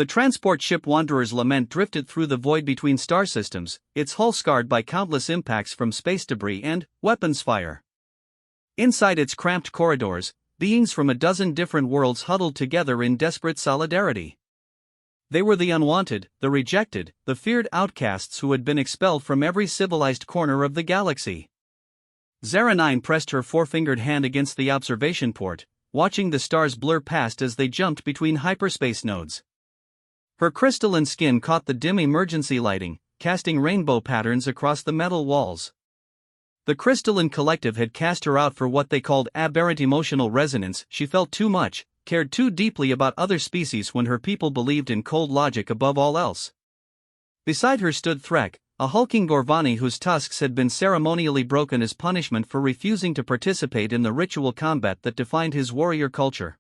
The transport ship Wanderer's Lament drifted through the void between star systems, its hull scarred by countless impacts from space debris and weapons fire. Inside its cramped corridors, beings from a dozen different worlds huddled together in desperate solidarity. They were the unwanted, the rejected, the feared outcasts who had been expelled from every civilized corner of the galaxy. Zara-9 pressed her four-fingered hand against the observation port, watching the stars blur past as they jumped between hyperspace nodes. Her crystalline skin caught the dim emergency lighting, casting rainbow patterns across the metal walls. The crystalline collective had cast her out for what they called aberrant emotional resonance. She felt too much, cared too deeply about other species when her people believed in cold logic above all else. Beside her stood Threk, a hulking Gorvani whose tusks had been ceremonially broken as punishment for refusing to participate in the ritual combat that defined his warrior culture.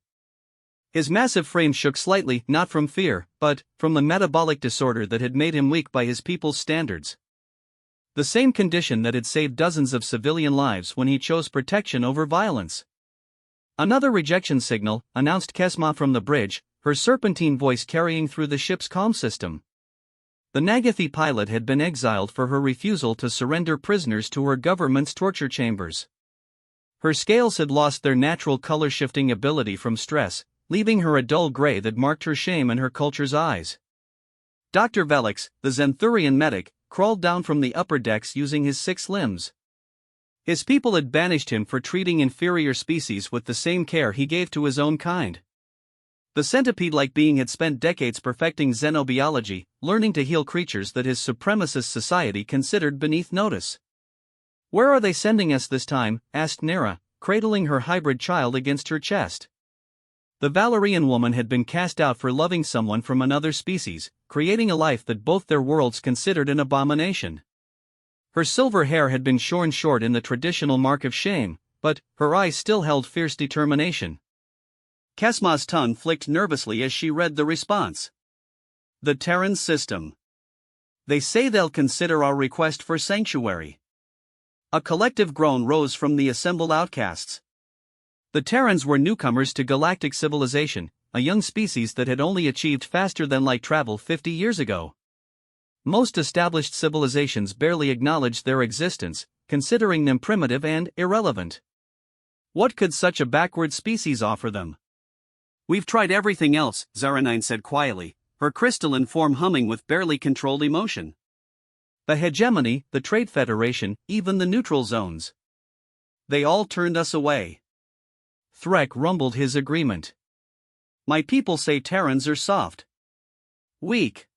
His massive frame shook slightly, not from fear, but from the metabolic disorder that had made him weak by his people's standards. The same condition that had saved dozens of civilian lives when he chose protection over violence. "Another rejection signal," announced Kesma from the bridge, her serpentine voice carrying through the ship's comm system. The Nagathi pilot had been exiled for her refusal to surrender prisoners to her government's torture chambers. Her scales had lost their natural color-shifting ability from stress, leaving her a dull gray that marked her shame in her culture's eyes. Dr. Velix, the Xanthurian medic, crawled down from the upper decks using his 6 limbs. His people had banished him for treating inferior species with the same care he gave to his own kind. The centipede-like being had spent decades perfecting xenobiology, learning to heal creatures that his supremacist society considered beneath notice. "Where are they sending us this time?" asked Nera, cradling her hybrid child against her chest. The Valerian woman had been cast out for loving someone from another species, creating a life that both their worlds considered an abomination. Her silver hair had been shorn short in the traditional mark of shame, but her eyes still held fierce determination. Kesma's tongue flicked nervously as she read the response. "The Terran system. They say they'll consider our request for sanctuary." A collective groan rose from the assembled outcasts. The Terrans were newcomers to galactic civilization, a young species that had only achieved faster-than-light travel 50 years ago. Most established civilizations barely acknowledged their existence, considering them primitive and irrelevant. What could such a backward species offer them? "We've tried everything else," Zara-9 said quietly, her crystalline form humming with barely controlled emotion. "The hegemony, the Trade Federation, even the neutral zones. They all turned us away." Threk rumbled his agreement. "My people say Terrans are soft. Weak.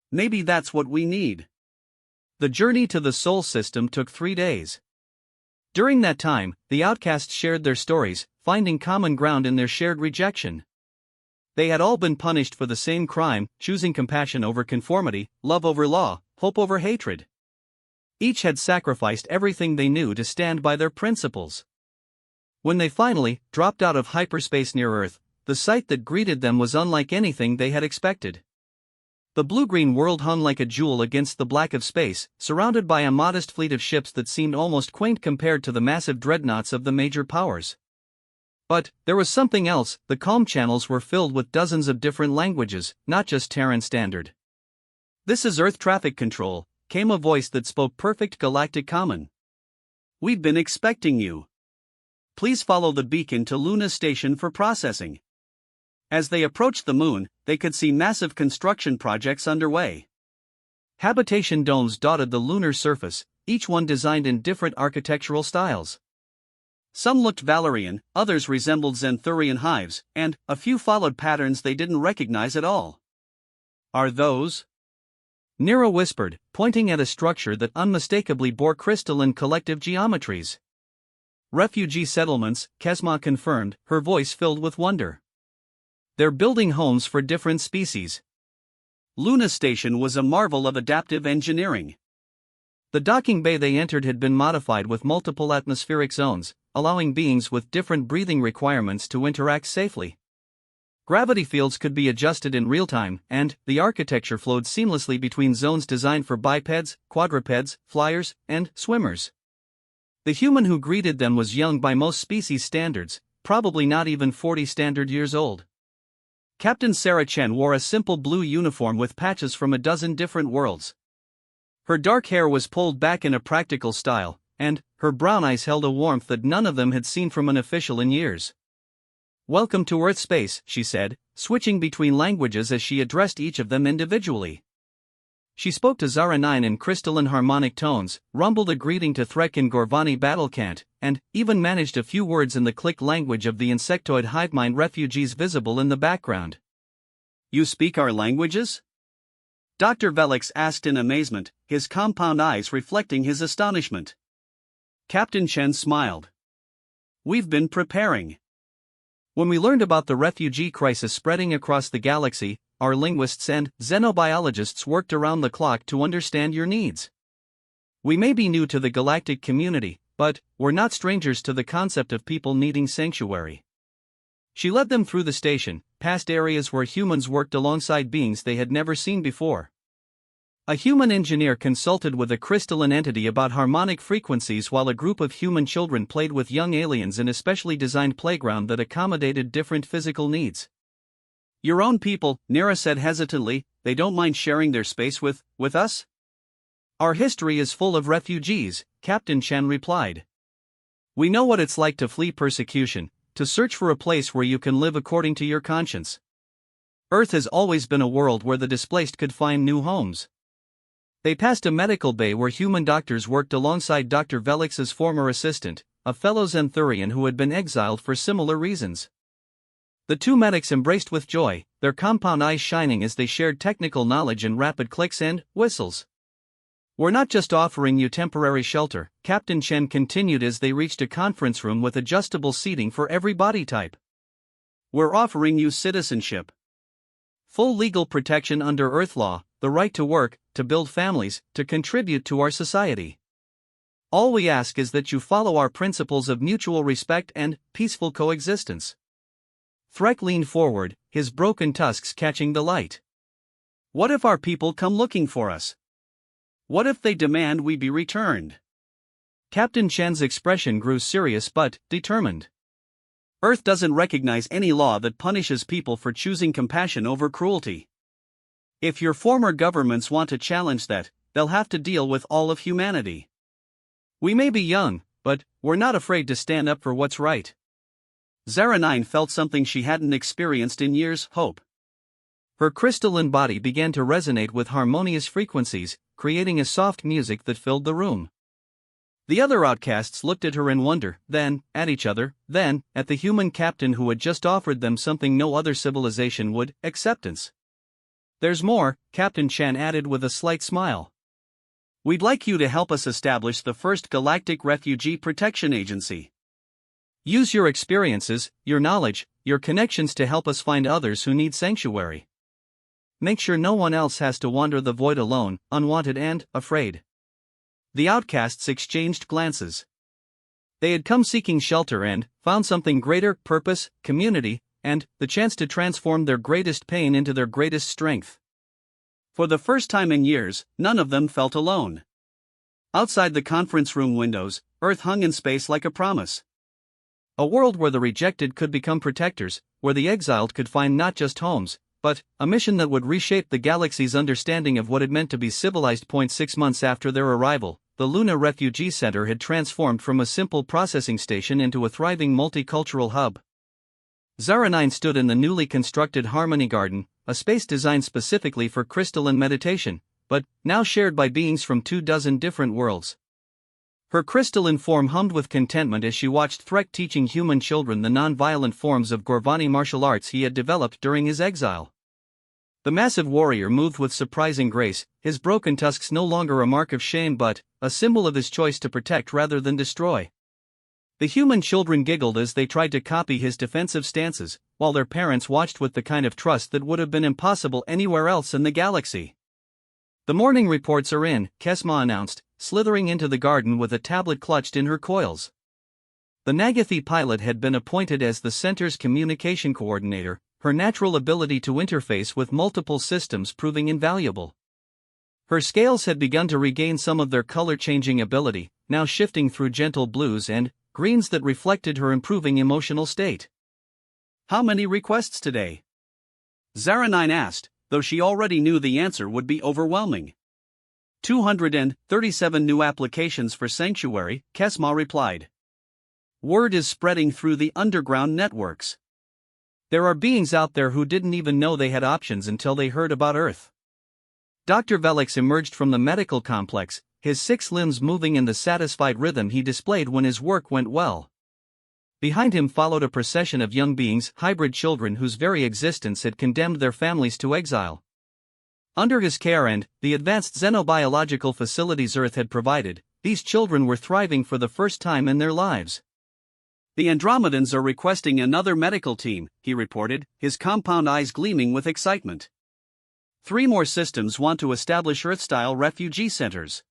Maybe that's what we need." The journey to the Sol system took 3 days. During that time, the outcasts shared their stories, finding common ground in their shared rejection. They had all been punished for the same crime, choosing compassion over conformity, love over law, hope over hatred. Each had sacrificed everything they knew to stand by their principles. When they finally dropped out of hyperspace near Earth, the sight that greeted them was unlike anything they had expected. The blue-green world hung like a jewel against the black of space, surrounded by a modest fleet of ships that seemed almost quaint compared to the massive dreadnoughts of the major powers. But there was something else. The comm channels were filled with dozens of different languages, not just Terran Standard. "This is Earth Traffic Control," came a voice that spoke perfect galactic common. "We've been expecting you. Please follow the beacon to Luna Station for processing." As they approached the moon, they could see massive construction projects underway. Habitation domes dotted the lunar surface, each one designed in different architectural styles. Some looked Valerian, others resembled Xanthurian hives, and a few followed patterns they didn't recognize at all. "Are those?" Nera whispered, pointing at a structure that unmistakably bore crystalline collective geometries. "Refugee settlements," Kesma confirmed, her voice filled with wonder. "They're building homes for different species." Luna Station was a marvel of adaptive engineering. The docking bay they entered had been modified with multiple atmospheric zones, allowing beings with different breathing requirements to interact safely. Gravity fields could be adjusted in real time, and the architecture flowed seamlessly between zones designed for bipeds, quadrupeds, flyers, and swimmers. The human who greeted them was young by most species standards, probably not even 40 standard years old. Captain Sarah Chen wore a simple blue uniform with patches from a dozen different worlds. Her dark hair was pulled back in a practical style, and her brown eyes held a warmth that none of them had seen from an official in years. "Welcome to Earth space," she said, switching between languages as she addressed each of them individually. She spoke to Zara 9 in crystalline harmonic tones, rumbled a greeting to Threk in Gorvani battle cant, and even managed a few words in the click language of the insectoid hivemind refugees visible in the background. "You speak our languages?" Dr. Velix asked in amazement, his compound eyes reflecting his astonishment. Captain Chen smiled. "We've been preparing. When we learned about the refugee crisis spreading across the galaxy, our linguists and xenobiologists worked around the clock to understand your needs. We may be new to the galactic community, but we're not strangers to the concept of people needing sanctuary." She led them through the station, past areas where humans worked alongside beings they had never seen before. A human engineer consulted with a crystalline entity about harmonic frequencies while a group of human children played with young aliens in a specially designed playground that accommodated different physical needs. "Your own people," Nera said hesitantly, "they don't mind sharing their space with us?" "Our history is full of refugees," Captain Chen replied. "We know what it's like to flee persecution, to search for a place where you can live according to your conscience. Earth has always been a world where the displaced could find new homes." They passed a medical bay where human doctors worked alongside Dr. Velix's former assistant, a fellow Zenthurian who had been exiled for similar reasons. The two medics embraced with joy, their compound eyes shining as they shared technical knowledge in rapid clicks and whistles. "We're not just offering you temporary shelter," Captain Chen continued as they reached a conference room with adjustable seating for every body type. "We're offering you citizenship. Full legal protection under Earth law, the right to work, to build families, to contribute to our society. All we ask is that you follow our principles of mutual respect and peaceful coexistence." Threk leaned forward, his broken tusks catching the light. "What if our people come looking for us? What if they demand we be returned?" Captain Chen's expression grew serious but determined. "Earth doesn't recognize any law that punishes people for choosing compassion over cruelty. If your former governments want to challenge that, they'll have to deal with all of humanity. We may be young, but we're not afraid to stand up for what's right." Zara 9 felt something she hadn't experienced in years: hope. Her crystalline body began to resonate with harmonious frequencies, creating a soft music that filled the room. The other outcasts looked at her in wonder, then at each other, then at the human captain who had just offered them something no other civilization would: acceptance. "There's more," Captain Chen added with a slight smile. "We'd like you to help us establish the first Galactic Refugee Protection Agency. Use your experiences, your knowledge, your connections to help us find others who need sanctuary. Make sure no one else has to wander the void alone, unwanted and afraid." The outcasts exchanged glances. They had come seeking shelter and found something greater: purpose, community, and the chance to transform their greatest pain into their greatest strength. For the first time in years, none of them felt alone. Outside the conference room windows, Earth hung in space like a promise. A world where the rejected could become protectors, where the exiled could find not just homes, but a mission that would reshape the galaxy's understanding of what it meant to be civilized. 6 months after their arrival, the Luna Refugee Center had transformed from a simple processing station into a thriving multicultural hub. Zara 9 stood in the newly constructed Harmony Garden, a space designed specifically for crystalline meditation, but now shared by beings from 24 different worlds. Her crystalline form hummed with contentment as she watched Threk teaching human children the non-violent forms of Gorvani martial arts he had developed during his exile. The massive warrior moved with surprising grace, his broken tusks no longer a mark of shame but a symbol of his choice to protect rather than destroy. The human children giggled as they tried to copy his defensive stances, while their parents watched with the kind of trust that would have been impossible anywhere else in the galaxy. "The morning reports are in," Kesma announced, slithering into the garden with a tablet clutched in her coils. The Nagathi pilot had been appointed as the center's communication coordinator, her natural ability to interface with multiple systems proving invaluable. Her scales had begun to regain some of their color-changing ability, now shifting through gentle blues and greens that reflected her improving emotional state. "How many requests today?" Zara9 asked, though she already knew the answer would be overwhelming. 237 new applications for Sanctuary, Kesma replied. Word is spreading through the underground networks. There are beings out there who didn't even know they had options until they heard about Earth. Dr. Velix emerged from the medical complex, his 6 limbs moving in the satisfied rhythm he displayed when his work went well. Behind him followed a procession of young beings, hybrid children whose very existence had condemned their families to exile. Under his care and the advanced xenobiological facilities Earth had provided, these children were thriving for the first time in their lives. The Andromedans are requesting another medical team, he reported, his compound eyes gleaming with excitement. 3 more systems want to establish Earth-style refugee centers.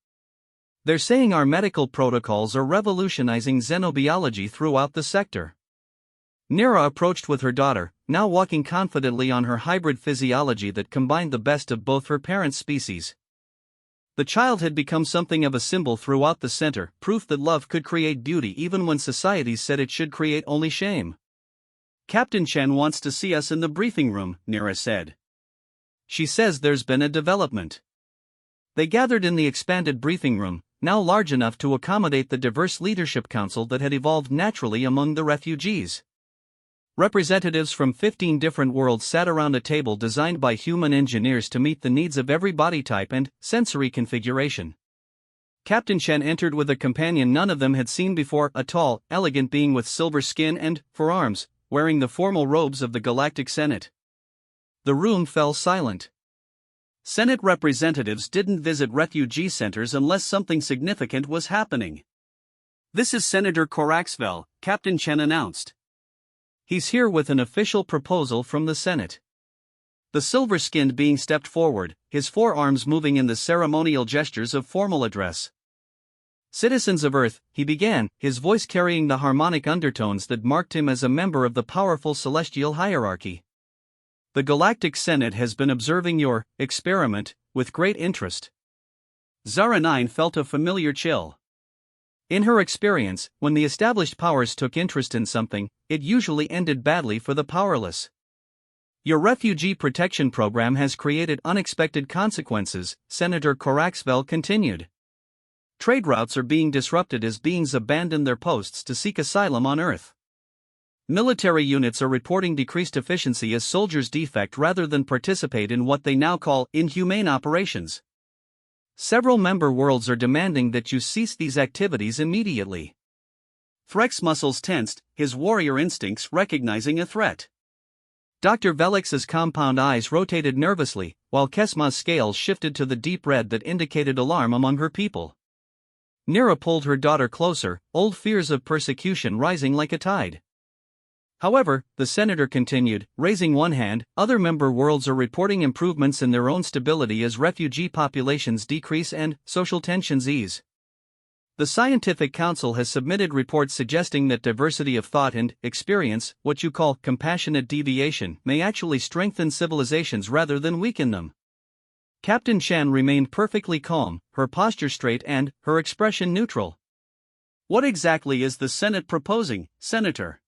They're saying our medical protocols are revolutionizing xenobiology throughout the sector. Nira approached with her daughter, now walking confidently on her hybrid physiology that combined the best of both her parents' species. The child had become something of a symbol throughout the center, proof that love could create beauty even when societies said it should create only shame. Captain Chen wants to see us in the briefing room, Nira said. She says there's been a development. They gathered in the expanded briefing room, now large enough to accommodate the diverse leadership council that had evolved naturally among the refugees. Representatives from 15 different worlds sat around a table designed by human engineers to meet the needs of every body type and sensory configuration. Captain Chen entered with a companion none of them had seen before, a tall, elegant being with silver skin and forearms, wearing the formal robes of the Galactic Senate. The room fell silent. Senate representatives didn't visit refugee centers unless something significant was happening. This is Senator Coraxvel, Captain Chen announced. He's here with an official proposal from the Senate. The silver-skinned being stepped forward, his forearms moving in the ceremonial gestures of formal address. Citizens of Earth, he began, his voice carrying the harmonic undertones that marked him as a member of the powerful celestial hierarchy. The Galactic Senate has been observing your experiment with great interest. Zara9 felt a familiar chill. In her experience, when the established powers took interest in something, it usually ended badly for the powerless. Your refugee protection program has created unexpected consequences, Senator Coraxvel continued. Trade routes are being disrupted as beings abandon their posts to seek asylum on Earth. Military units are reporting decreased efficiency as soldiers defect rather than participate in what they now call inhumane operations. Several member worlds are demanding that you cease these activities immediately. Threk's muscles tensed, his warrior instincts recognizing a threat. Dr. Velix's compound eyes rotated nervously, while Kesma's scales shifted to the deep red that indicated alarm among her people. Nira pulled her daughter closer, old fears of persecution rising like a tide. However, the senator continued, raising one hand, other member worlds are reporting improvements in their own stability as refugee populations decrease and social tensions ease. The Scientific Council has submitted reports suggesting that diversity of thought and experience, what you call compassionate deviation, may actually strengthen civilizations rather than weaken them. Captain Chen remained perfectly calm, her posture straight and her expression neutral. What exactly is the Senate proposing, Senator?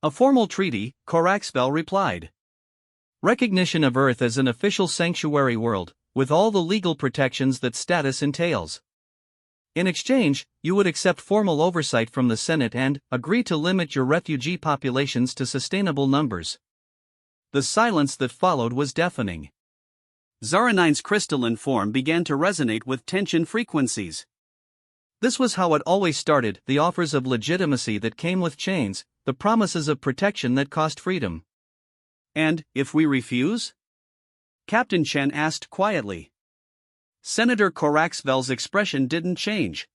A formal treaty, Coraxvel replied. Recognition of Earth as an official sanctuary world, with all the legal protections that status entails. In exchange, you would accept formal oversight from the Senate and agree to limit your refugee populations to sustainable numbers. The silence that followed was deafening. Zara9's crystalline form began to resonate with tension frequencies. This was how it always started, the offers of legitimacy that came with chains, the promises of protection that cost freedom. And, if we refuse? Captain Chen asked quietly. Senator Coraxvel's expression didn't change.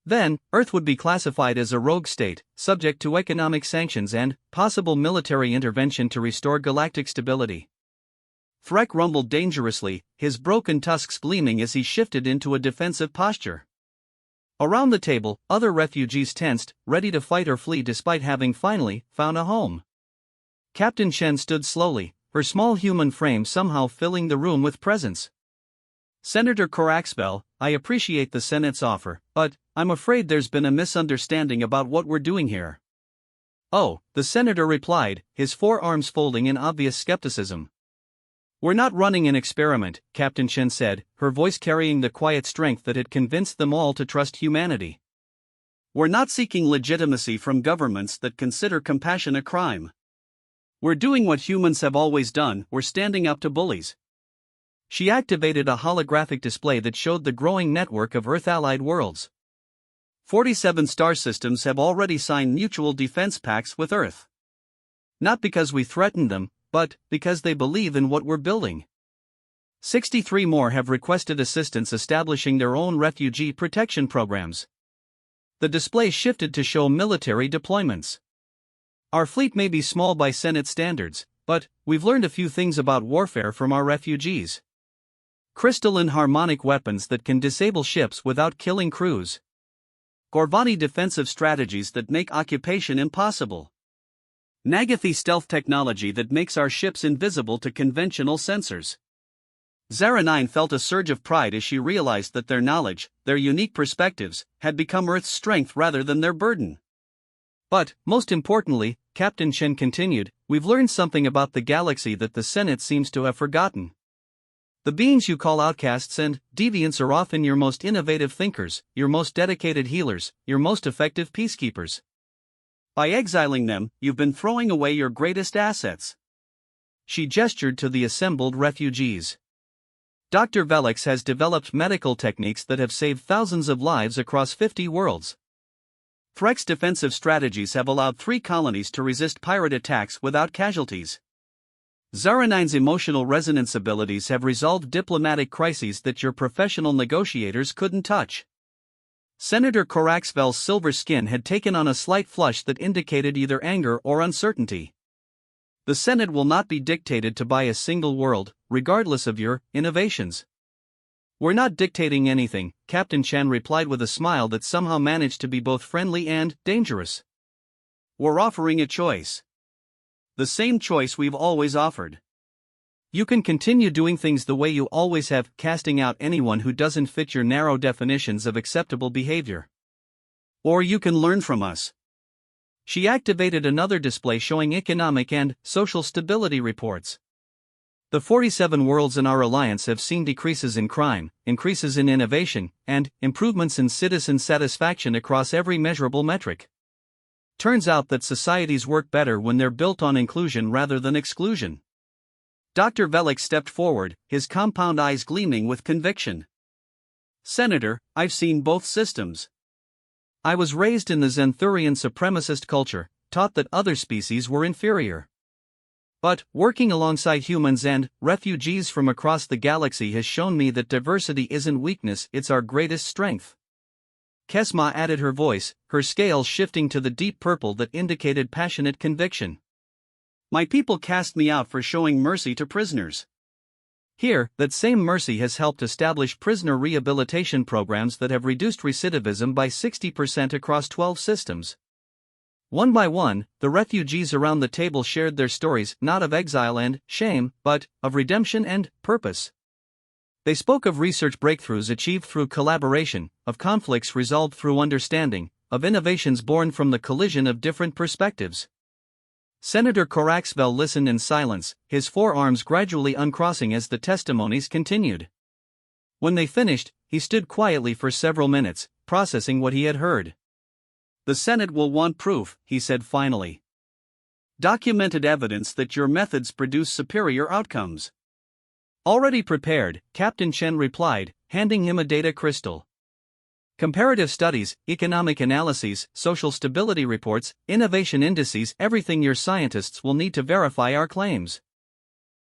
Then, Earth would be classified as a rogue state, subject to economic sanctions and possible military intervention to restore galactic stability. Threk rumbled dangerously, his broken tusks gleaming as he shifted into a defensive posture. Around the table, other refugees tensed, ready to fight or flee despite having finally found a home. Captain Chen stood slowly, her small human frame somehow filling the room with presence. Senator Coraxvel, I appreciate the Senate's offer, but I'm afraid there's been a misunderstanding about what we're doing here. Oh, the senator replied, his forearms folding in obvious skepticism. We're not running an experiment, Captain Chen said, her voice carrying the quiet strength that had convinced them all to trust humanity. We're not seeking legitimacy from governments that consider compassion a crime. We're doing what humans have always done, we're standing up to bullies. She activated a holographic display that showed the growing network of Earth-allied worlds. 47 star systems have already signed mutual defense pacts with Earth. Not because we threaten them, but because they believe in what we're building. 63 more have requested assistance establishing their own refugee protection programs. The display shifted to show military deployments. Our fleet may be small by Senate standards, but we've learned a few things about warfare from our refugees. Crystalline harmonic weapons that can disable ships without killing crews. Gorvani defensive strategies that make occupation impossible. Nagathi stealth technology that makes our ships invisible to conventional sensors. Zara-9 felt a surge of pride as she realized that their knowledge, their unique perspectives, had become Earth's strength rather than their burden. But, most importantly, Captain Chen continued, we've learned something about the galaxy that the Senate seems to have forgotten. The beings you call outcasts and deviants are often your most innovative thinkers, your most dedicated healers, your most effective peacekeepers. By exiling them, you've been throwing away your greatest assets. She gestured to the assembled refugees. Dr. Velix has developed medical techniques that have saved thousands of lives across 50 worlds. Threx defensive strategies have allowed 3 colonies to resist pirate attacks without casualties. Zara-9's emotional resonance abilities have resolved diplomatic crises that your professional negotiators couldn't touch. Senator Coraxvel's silver skin had taken on a slight flush that indicated either anger or uncertainty. The Senate will not be dictated to by a single world, regardless of your innovations. We're not dictating anything, Captain Chen replied with a smile that somehow managed to be both friendly and dangerous. We're offering a choice. The same choice we've always offered. You can continue doing things the way you always have, casting out anyone who doesn't fit your narrow definitions of acceptable behavior. Or you can learn from us. She activated another display showing economic and social stability reports. The 47 worlds in our alliance have seen decreases in crime, increases in innovation, and improvements in citizen satisfaction across every measurable metric. Turns out that societies work better when they're built on inclusion rather than exclusion. Dr. Velix stepped forward, his compound eyes gleaming with conviction. Senator, I've seen both systems. I was raised in the Xanthurian supremacist culture, taught that other species were inferior. But, working alongside humans and refugees from across the galaxy has shown me that diversity isn't weakness, it's our greatest strength. Kesma added her voice, her scales shifting to the deep purple that indicated passionate conviction. My people cast me out for showing mercy to prisoners. Here, that same mercy has helped establish prisoner rehabilitation programs that have reduced recidivism by 60% across 12 systems. One by one, the refugees around the table shared their stories not of exile and shame, but of redemption and purpose. They spoke of research breakthroughs achieved through collaboration, of conflicts resolved through understanding, of innovations born from the collision of different perspectives. Senator Coraxvel listened in silence, his forearms gradually uncrossing as the testimonies continued. When they finished, he stood quietly for several minutes, processing what he had heard. The Senate will want proof, he said finally. Documented evidence that your methods produce superior outcomes. Already prepared, Captain Chen replied, handing him a data crystal. Comparative studies, economic analyses, social stability reports, innovation indices, everything your scientists will need to verify our claims.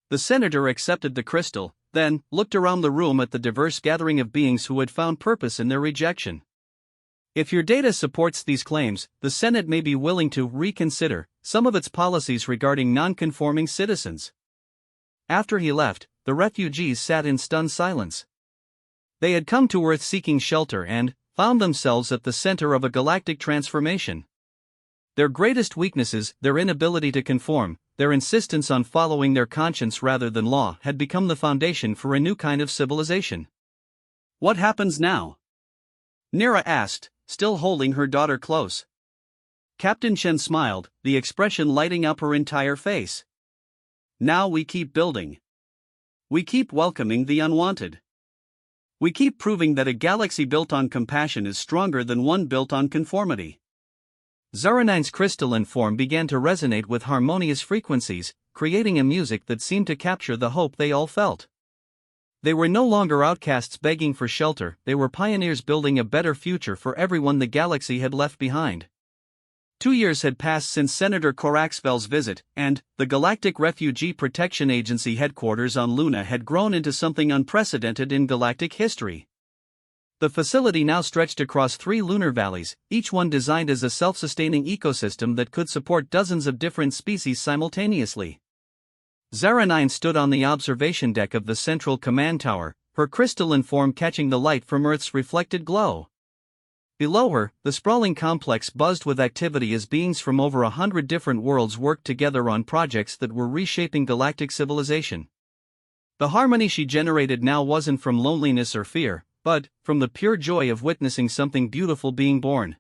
The senator accepted the crystal, then looked around the room at the diverse gathering of beings who had found purpose in their rejection. If your data supports these claims, the Senate may be willing to reconsider some of its policies regarding non-conforming citizens. After he left, the refugees sat in stunned silence. They had come to Earth seeking shelter and found themselves at the center of a galactic transformation. Their greatest weaknesses, their inability to conform, their insistence on following their conscience rather than law, had become the foundation for a new kind of civilization. What happens now? Nira asked, still holding her daughter close. Captain Chen smiled, the expression lighting up her entire face. Now we keep building. We keep welcoming the unwanted. We keep proving that a galaxy built on compassion is stronger than one built on conformity. Zara9's crystalline form began to resonate with harmonious frequencies, creating a music that seemed to capture the hope they all felt. They were no longer outcasts begging for shelter, they were pioneers building a better future for everyone the galaxy had left behind. 2 years had passed since Senator Coraxvel's visit, and the Galactic Refugee Protection Agency headquarters on Luna had grown into something unprecedented in galactic history. The facility now stretched across 3 lunar valleys, each one designed as a self-sustaining ecosystem that could support dozens of different species simultaneously. Zara9 stood on the observation deck of the central command tower, her crystalline form catching the light from Earth's reflected glow. Below her, the sprawling complex buzzed with activity as beings from over 100 different worlds worked together on projects that were reshaping galactic civilization. The harmony she generated now wasn't from loneliness or fear, but from the pure joy of witnessing something beautiful being born.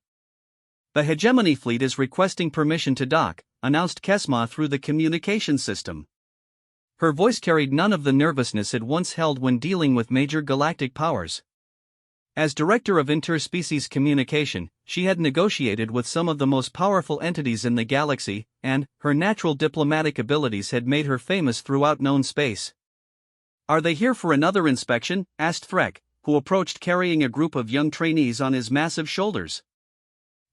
The Hegemony Fleet is requesting permission to dock, announced Kesma through the communication system. Her voice carried none of the nervousness it once held when dealing with major galactic powers. As Director of Interspecies Communication, she had negotiated with some of the most powerful entities in the galaxy, and her natural diplomatic abilities had made her famous throughout known space. "Are they here for another inspection?" asked Threk, who approached carrying a group of young trainees on his massive shoulders.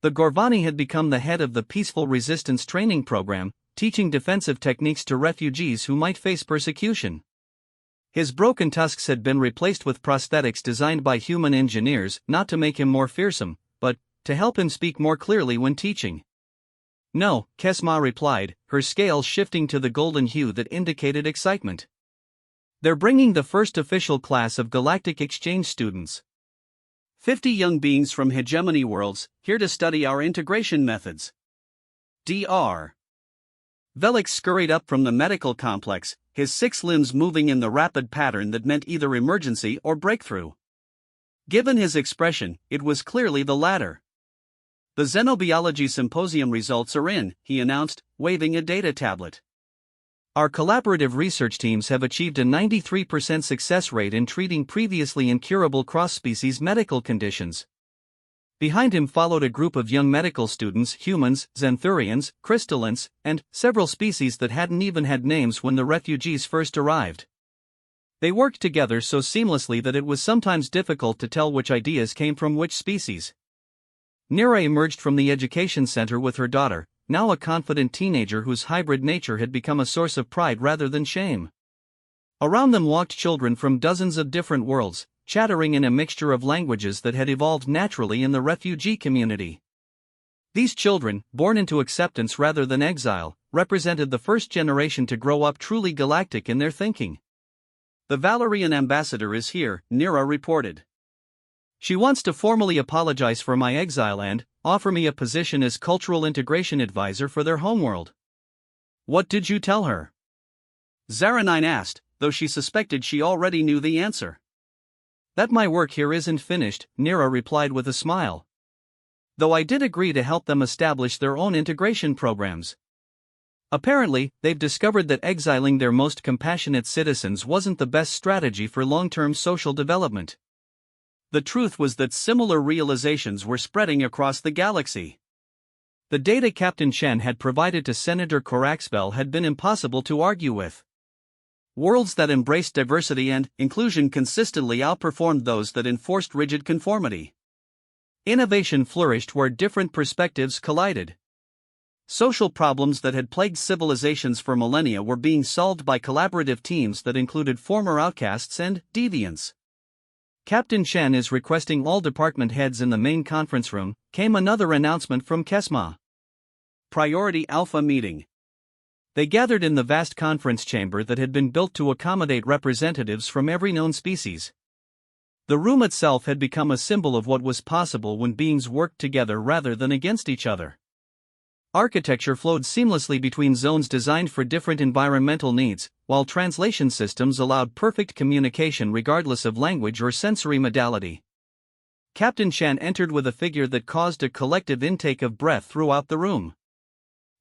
The Gorvani had become the head of the Peaceful Resistance Training Program, teaching defensive techniques to refugees who might face persecution. His broken tusks had been replaced with prosthetics designed by human engineers, not to make him more fearsome, but to help him speak more clearly when teaching. "No," Kesma replied, her scales shifting to the golden hue that indicated excitement. "They're bringing the first official class of galactic exchange students. 50 young beings from hegemony worlds, here to study our integration methods." Dr. Velix scurried up from the medical complex, his 6 limbs moving in the rapid pattern that meant either emergency or breakthrough. Given his expression, it was clearly the latter. "The Xenobiology Symposium results are in," he announced, waving a data tablet. "Our collaborative research teams have achieved a 93% success rate in treating previously incurable cross-species medical conditions." Behind him followed a group of young medical students, humans, Xanthurians, crystallines, and several species that hadn't even had names when the refugees first arrived. They worked together so seamlessly that it was sometimes difficult to tell which ideas came from which species. Nira emerged from the education center with her daughter, now a confident teenager whose hybrid nature had become a source of pride rather than shame. Around them walked children from dozens of different worlds, chattering in a mixture of languages that had evolved naturally in the refugee community. These children, born into acceptance rather than exile, represented the first generation to grow up truly galactic in their thinking. "The Valerian ambassador is here," Nira reported. "She wants to formally apologize for my exile and offer me a position as cultural integration advisor for their homeworld." "What did you tell her?" Zara9 asked, though she suspected she already knew the answer. "That my work here isn't finished," Nira replied with a smile. "Though I did agree to help them establish their own integration programs. Apparently, they've discovered that exiling their most compassionate citizens wasn't the best strategy for long-term social development." The truth was that similar realizations were spreading across the galaxy. The data Captain Chen had provided to Senator Coraxvel had been impossible to argue with. Worlds that embraced diversity and inclusion consistently outperformed those that enforced rigid conformity. Innovation flourished where different perspectives collided. Social problems that had plagued civilizations for millennia were being solved by collaborative teams that included former outcasts and deviants. "Captain Chen is requesting all department heads in the main conference room," came another announcement from Kesma. Priority Alpha meeting. They gathered in the vast conference chamber that had been built to accommodate representatives from every known species. The room itself had become a symbol of what was possible when beings worked together rather than against each other. Architecture flowed seamlessly between zones designed for different environmental needs, while translation systems allowed perfect communication regardless of language or sensory modality. Captain Chen entered with a figure that caused a collective intake of breath throughout the room.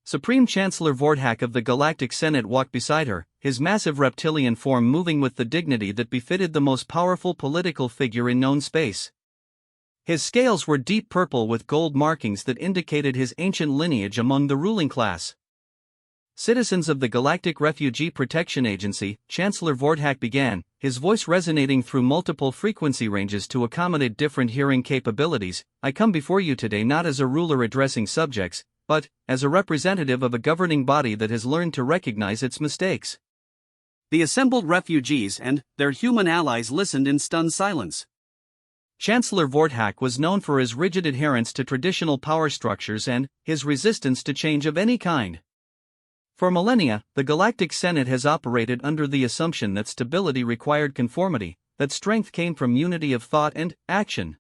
Supreme Chancellor Vordhak of the Galactic Senate walked beside her, his massive reptilian form moving with the dignity that befitted the most powerful political figure in known space. His scales were deep purple with gold markings that indicated his ancient lineage among the ruling class. Citizens of the Galactic Refugee Protection Agency, Chancellor Vordhak began, his voice resonating through multiple frequency ranges to accommodate different hearing capabilities. I come before you today not as a ruler addressing subjects, but as a representative of a governing body that has learned to recognize its mistakes. The assembled refugees and their human allies listened in stunned silence. Chancellor Vordhak was known for his rigid adherence to traditional power structures and his resistance to change of any kind. For millennia, the Galactic Senate has operated under the assumption that stability required conformity, that strength came from unity of thought and action.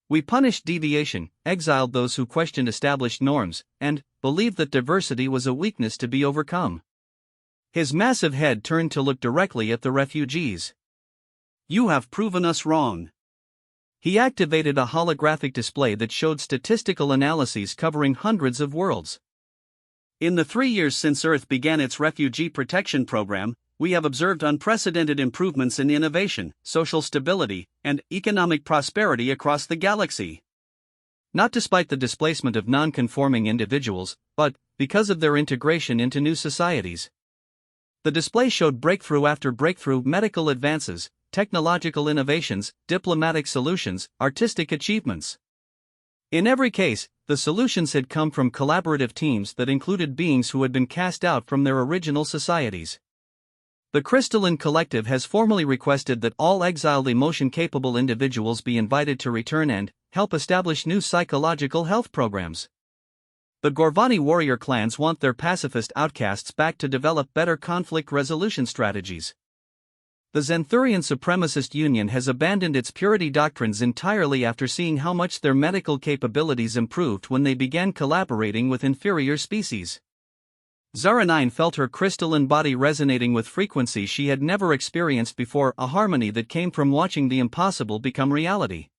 We punished deviation, exiled those who questioned established norms, and believed that diversity was a weakness to be overcome. His massive head turned to look directly at the refugees. You have proven us wrong. He activated a holographic display that showed statistical analyses covering hundreds of worlds. In the 3 years since Earth began its refugee protection program, we have observed unprecedented improvements in innovation, social stability, and economic prosperity across the galaxy. Not despite the displacement of non-conforming individuals, but because of their integration into new societies. The display showed breakthrough after breakthrough: medical advances, technological innovations, diplomatic solutions, artistic achievements. In every case, the solutions had come from collaborative teams that included beings who had been cast out from their original societies. The Crystalline Collective has formally requested that all exiled emotion-capable individuals be invited to return and help establish new psychological health programs. The Gorvani warrior clans want their pacifist outcasts back to develop better conflict resolution strategies. The Xanthurian Supremacist Union has abandoned its purity doctrines entirely after seeing how much their medical capabilities improved when they began collaborating with inferior species. Zara 9 felt her crystalline body resonating with frequencies she had never experienced before, a harmony that came from watching the impossible become reality.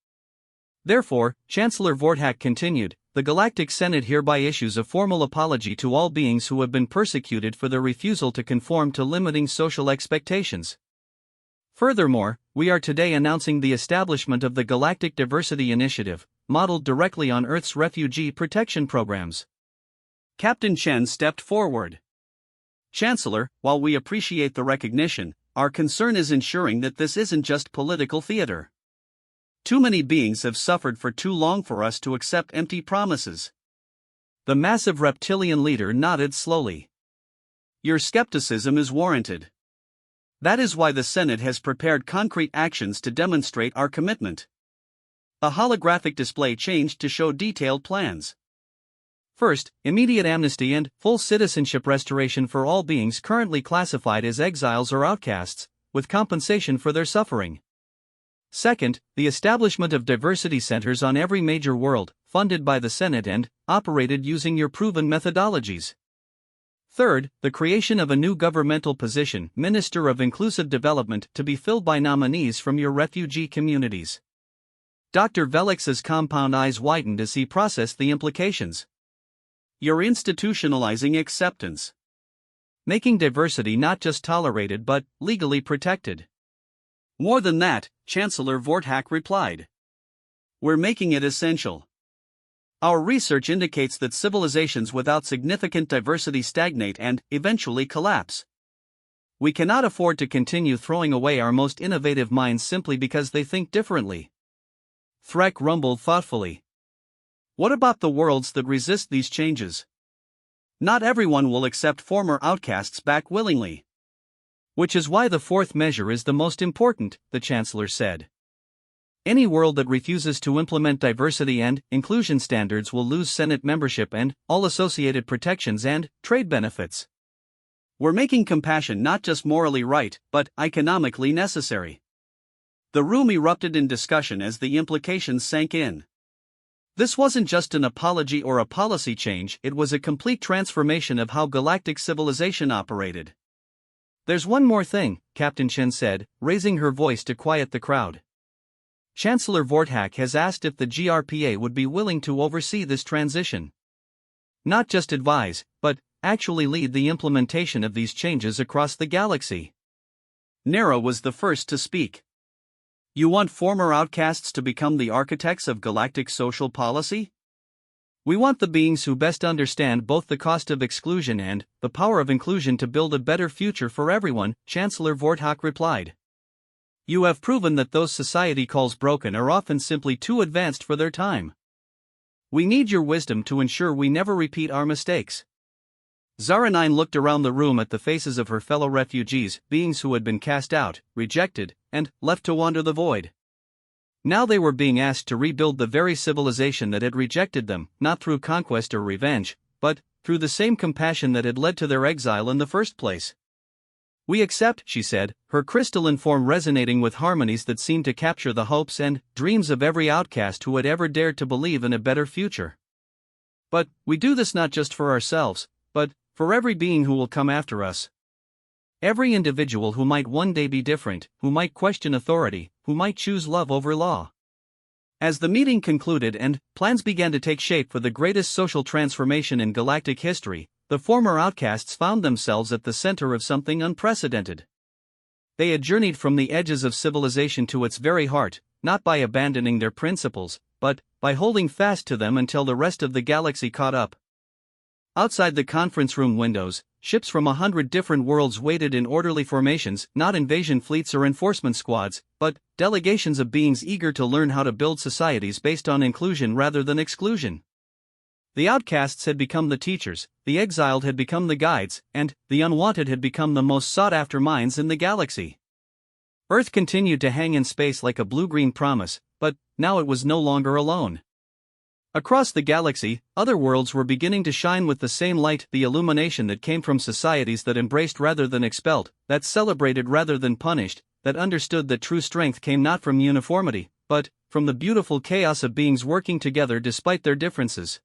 Therefore, Chancellor Vordhak continued, the Galactic Senate hereby issues a formal apology to all beings who have been persecuted for their refusal to conform to limiting social expectations. Furthermore, we are today announcing the establishment of the Galactic Diversity Initiative, modeled directly on Earth's refugee protection programs. Captain Chen stepped forward. Chancellor, while we appreciate the recognition, our concern is ensuring that this isn't just political theater. Too many beings have suffered for too long for us to accept empty promises. The massive reptilian leader nodded slowly. Your skepticism is warranted. That is why the Senate has prepared concrete actions to demonstrate our commitment. A holographic display changed to show detailed plans. First, immediate amnesty and full citizenship restoration for all beings currently classified as exiles or outcasts, with compensation for their suffering. Second, the establishment of diversity centers on every major world, funded by the Senate and operated using your proven methodologies. Third, the creation of a new governmental position, Minister of Inclusive Development, to be filled by nominees from your refugee communities. Dr. Velix's compound eyes widened as he processed the implications. You're institutionalizing acceptance. Making diversity not just tolerated but legally protected. More than that, Chancellor Vordhak replied. We're making it essential. Our research indicates that civilizations without significant diversity stagnate and eventually collapse. We cannot afford to continue throwing away our most innovative minds simply because they think differently. Threk rumbled thoughtfully. What about the worlds that resist these changes? Not everyone will accept former outcasts back willingly. Which is why the fourth measure is the most important, the Chancellor said. Any world that refuses to implement diversity and inclusion standards will lose Senate membership and all associated protections and trade benefits. We're making compassion not just morally right, but economically necessary. The room erupted in discussion as the implications sank in. This wasn't just an apology or a policy change, it was a complete transformation of how galactic civilization operated. There's one more thing, Captain Chen said, raising her voice to quiet the crowd. Chancellor Vorthak has asked if the GRPA would be willing to oversee this transition. Not just advise, but actually lead the implementation of these changes across the galaxy. Nera was the first to speak. You want former outcasts to become the architects of galactic social policy? We want the beings who best understand both the cost of exclusion and the power of inclusion to build a better future for everyone, Chancellor Vorthak replied. You have proven that those society calls broken are often simply too advanced for their time. We need your wisdom to ensure we never repeat our mistakes. Zaranine looked around the room at the faces of her fellow refugees, beings who had been cast out, rejected, and left to wander the void. Now they were being asked to rebuild the very civilization that had rejected them, not through conquest or revenge, but through the same compassion that had led to their exile in the first place. We accept, she said, her crystalline form resonating with harmonies that seemed to capture the hopes and dreams of every outcast who had ever dared to believe in a better future. But we do this not just for ourselves, but for every being who will come after us. Every individual who might one day be different, who might question authority, who might choose love over law. As the meeting concluded and plans began to take shape for the greatest social transformation in galactic history, the former outcasts found themselves at the center of something unprecedented. They had journeyed from the edges of civilization to its very heart, not by abandoning their principles, but by holding fast to them until the rest of the galaxy caught up. Outside the conference room windows, ships from 100 different worlds waited in orderly formations, not invasion fleets or enforcement squads, but delegations of beings eager to learn how to build societies based on inclusion rather than exclusion. The outcasts had become the teachers, the exiled had become the guides, and the unwanted had become the most sought-after minds in the galaxy. Earth continued to hang in space like a blue-green promise, but now it was no longer alone. Across the galaxy, other worlds were beginning to shine with the same light, the illumination that came from societies that embraced rather than expelled, that celebrated rather than punished, that understood that true strength came not from uniformity, but from the beautiful chaos of beings working together despite their differences.